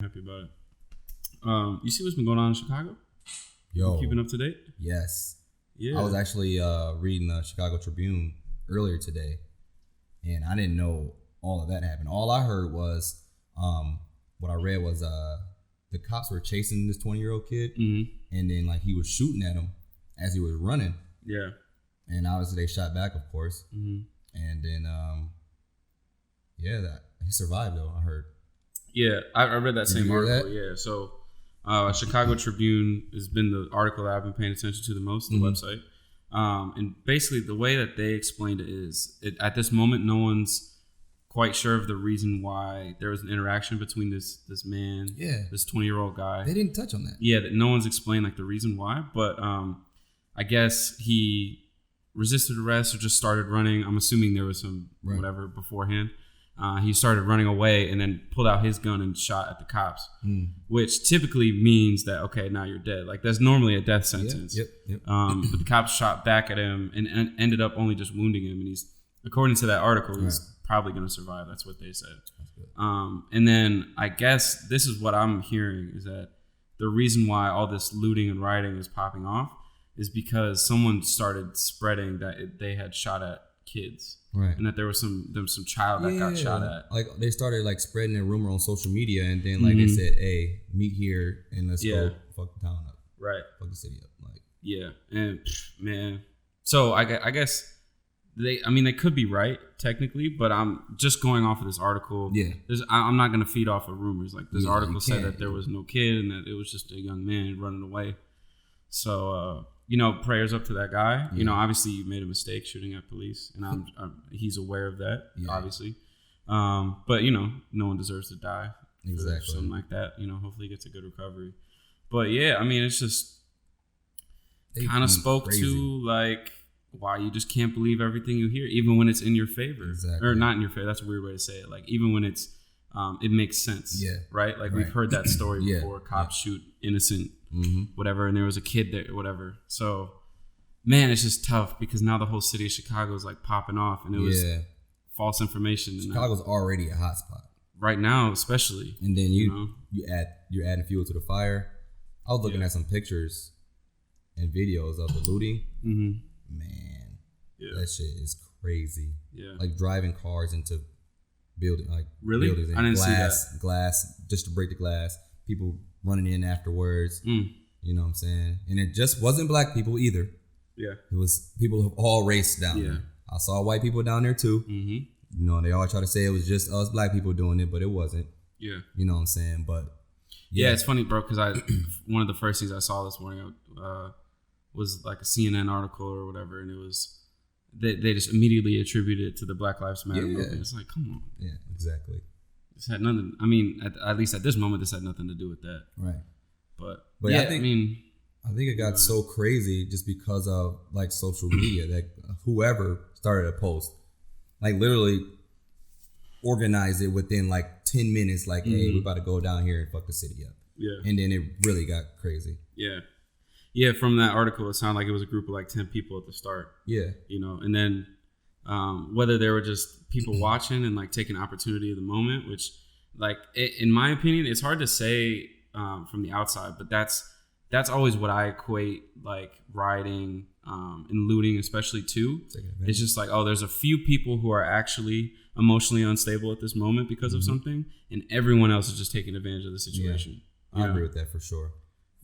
Happy about it. You see what's been going on in Chicago? Yo, You keeping up to date? yes. Yeah. I was actually reading the Chicago Tribune earlier today, and I didn't know all of that happened. All I heard was, what I read was the cops were chasing this 20-year-old kid, and then like he was shooting at him as he was running. Yeah. And obviously they shot back, of course. And then, that he survived though. I heard. Yeah, I read that same you hear article. that? Yeah, so Chicago Tribune has been the article that I've been paying attention to the most, the website. And basically, the way that they explained it is, at this moment, no one's quite sure of the reason why there was an interaction between this man, this 20-year-old guy. They didn't touch on that. Yeah, that no one's explained like the reason why, but I guess he resisted arrest or just started running. I'm assuming there was some whatever beforehand. He started running away and then pulled out his gun and shot at the cops, which typically means that, okay, now you're dead. Like, that's normally a death sentence. Yep. But the cops shot back at him and ended up only just wounding him. And he's, according to that article, he's probably going to survive. That's what they said. And then I guess this is what I'm hearing is that the reason why all this looting and rioting is popping off is because someone started spreading that they had shot at kids. Right. And that there was some child that got shot at. Like they started like spreading their rumor on social media, and then like they said, "Hey, meet here and let's go fuck the town up, right? Fuck the city up." Like, and man, so I guess they could be right technically, but I'm just going off of this article. Yeah, I'm not gonna feed off of rumors. Like this article said that there was no kid and that it was just a young man running away. So. Prayers up to that guy. Yeah. Obviously you made a mistake shooting at police, and he's aware of that, obviously. But no one deserves to die for something like that. Hopefully he gets a good recovery. But yeah, it's just kind of spoke to like why you just can't believe everything you hear, even when it's in your favor, or not in your favor. That's a weird way to say it. Like even when it's it makes sense, right? Like we've heard that story before. Cops shoot innocent. Whatever, and there was a kid there, whatever. So, man, it's just tough because now the whole city of Chicago is like popping off, and it was false information. Chicago's already a hot spot right now, especially. And then you're adding fuel to the fire. I was looking at some pictures and videos of the looting. Man, that shit is crazy. Yeah, like driving cars into buildings, buildings and I didn't see that. Glass just to break the glass. People running in afterwards, you know what I'm saying? And it just wasn't black people either. Yeah. It was people of all race down there. I saw white people down there too. They all try to say it was just us black people doing it, but it wasn't. Yeah. You know what I'm saying? But yeah, it's funny, bro, because one of the first things I saw this morning was like a CNN article or whatever, and it was they just immediately attributed it to the Black Lives Matter movement. It's like, come on. Yeah, exactly. This had nothing. At least at this moment, this had nothing to do with that. Right. But yeah, I think it got so crazy just because of like social media that whoever started a post, like literally organized it within like 10 minutes. Like, hey, we're about to go down here and fuck the city up. Yeah. And then it really got crazy. Yeah. Yeah. From that article, it sounded like it was a group of like 10 people at the start. Yeah. And then. Whether they were just people watching and like taking opportunity of the moment, which like in my opinion, it's hard to say from the outside, but that's always what I equate like rioting and looting, especially to. It's just like, oh, there's a few people who are actually emotionally unstable at this moment because of something, and everyone else is just taking advantage of the situation. Yeah. I agree with that for sure.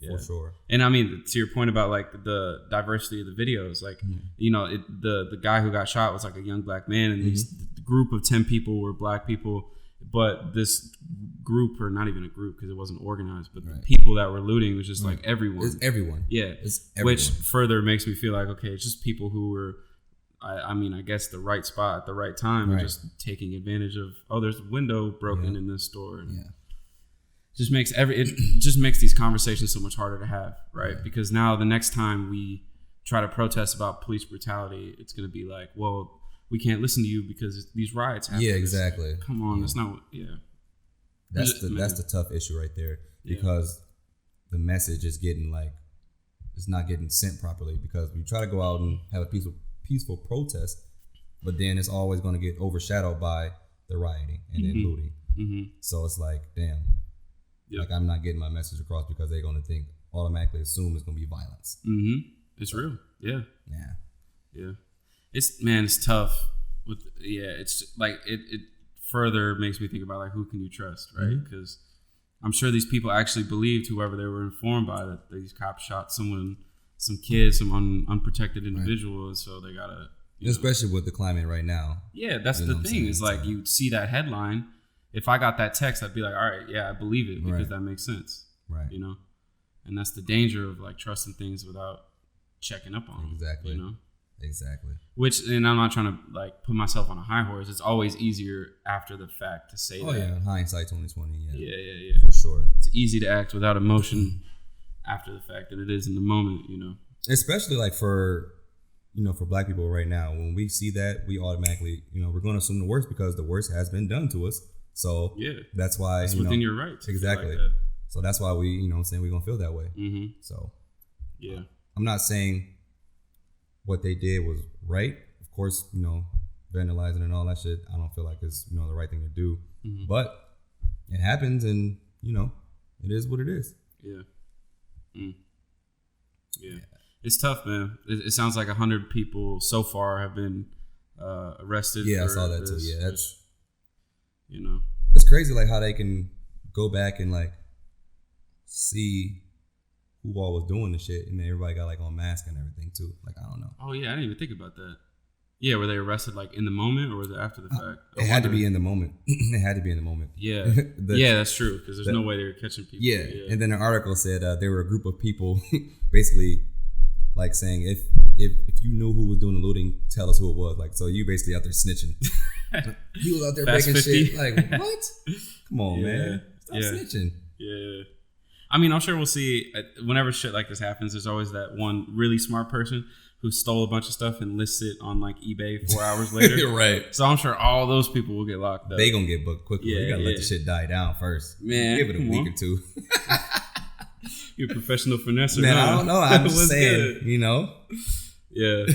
For sure. And to your point about like the diversity of the videos, like the guy who got shot was like a young black man, and the group of 10 people were black people, but this group, or not even a group because it wasn't organized, but the people that were looting was just like everyone. It's everyone. Yeah. It's everyone. Which further makes me feel like, okay, it's just people who were I guess the right spot at the right time and just taking advantage of, oh, there's a window broken in this store. And just makes these conversations so much harder to have, right? Because now the next time we try to protest about police brutality, it's going to be like, well, we can't listen to you because these riots happen. Yeah, exactly. Come on, that's not. That's the tough issue right there, because the message is getting like it's not getting sent properly, because we try to go out and have a peaceful protest, but then it's always going to get overshadowed by the rioting and then looting. So it's like, damn. Yep. Like I'm not getting my message across because they're going to automatically assume it's going to be violence. Mm-hmm. It's real. Yeah. Yeah. Yeah. It's tough. It's like it further makes me think about like who can you trust, right? Because I'm sure these people actually believed whoever they were informed by that these cops shot some kid, some unprotected individual, and so they gotta. Especially with the climate right now. Yeah, that's the thing. Is like you see that headline. If I got that text, I'd be like, all right, yeah, I believe it because that makes sense, right? And that's the danger of like trusting things without checking up on them. Exactly. Exactly. Which, and I'm not trying to like put myself on a high horse. It's always easier after the fact to say that. Oh yeah, hindsight 2020. Yeah. For sure. It's easy to act without emotion after the fact than it is in the moment. Especially like for Black people right now, when we see that, we automatically, we're going to assume the worst because the worst has been done to us. So that's why it's within your rights. Exactly. Like so that's why we, saying we're going to feel that way. Mm-hmm. So yeah, I'm not saying what they did was right. Of course, vandalizing and all that shit, I don't feel like it's, the right thing to do. Mm-hmm. But it happens and, it is what it is. Yeah. Yeah. It's tough, man. It sounds like 100 people so far have been arrested. Yeah, I saw that too. Yeah, that's it's crazy, like how they can go back and like see who all was doing the shit, and everybody got like on mask and everything too. Like I don't know. Oh yeah, I didn't even think about that. Yeah, were they arrested like in the moment or was it after the fact? It had to be in the moment. It had to be in the moment. Yeah, yeah, that's true because there's no way they were catching people. Yeah, and then the article said there were a group of people basically. Like saying, if you knew who was doing the looting, tell us who it was. Like, so you basically out there snitching. You was out there breaking shit. Like, what? Come on, man. Stop snitching. Yeah. I mean, I'm sure we'll see whenever shit like this happens, there's always that one really smart person who stole a bunch of stuff and lists it on like eBay 4 hours later. Right. So I'm sure all those people will get locked up. They gonna get booked quickly. You gotta let the shit die down first. Man. Give it a week or two. You're a professional finesser. Man, I don't know. I'm just saying, good. Yeah.